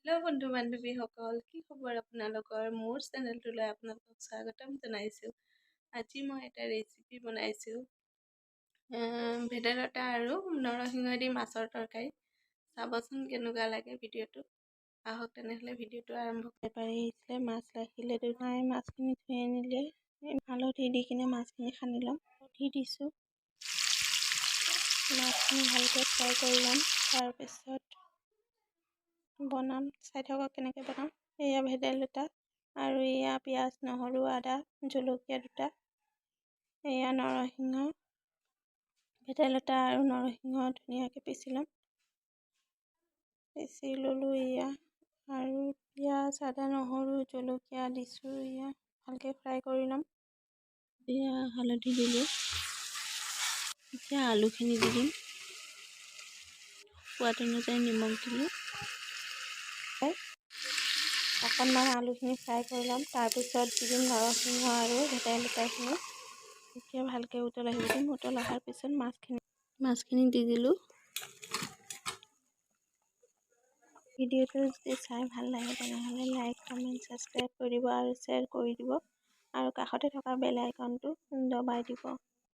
Hello' বন্ধু বান্ধৱীসকল, কি খবৰ আপোনালোকৰ? মোৰ চেনেলটোলৈ আপোনালোকক স্বাগতম জনাইছোঁ। আজি মই এটা ৰেচিপি বনাইছোঁ, ভেদাইলতা আৰু নৰসিংহ দি মাছৰ তৰকাৰী। চাবচোন কেনেকুৱা লাগে ভিডিঅ'টো। আহক তেনেহ'লে ভিডিঅ'টো আৰম্ভ পাৰিছিলে। মাছ ৰাখিলে মায়ে মাছখিনি ধুই আনিলে। হালধি দি কিনে মাছখিনি সানি ল'ম। হালধি দিছোঁ, মাছখিনি ভালকৈ ফ্ৰাই কৰি ল'ম। তাৰপিছত বনাম, চাই থাকক কেনেকৈ বনাম। এয়া ভেদাইলতা আৰু এয়া পিঁয়াজ, নহৰু, আদা, জলকীয়া দুটা, এয়া নৰসিংহ। ভেদাইলতা আৰু নৰসিংহ ধুনীয়াকৈ পিচি ল'ম। পিচি ল'লোঁ এয়া, আৰু পিঁয়াজ, আদা, নহৰু, জলকীয়া দিছোঁ। এয়া ভালকৈ ফ্ৰাই কৰি ল'ম। এয়া হালধি দিলোঁ। এতিয়া আলুখিনি দি দিম। সোৱাদ অনুযায়ী নিমখ দিলোঁ। অকণমান আলুখিনি ফ্ৰাই কৰি ল'ম। তাৰপিছত দি দিম নৰসিংহ আৰু ভেদাইলতাখিনি। এতিয়া ভালকৈ উতল আহিব দিম। উতল অহাৰ পিছত মাছখিনি দি দিলোঁ। ভিডিঅ'টো যদি চাই ভাল লাগে তেনেহ'লে লাইক, কমেণ্ট, ছাবস্ক্ৰাইব কৰি দিব আৰু শ্বেয়াৰ কৰি দিব, আৰু কাষতে থকা বেল আইকনটো দবাই দিব।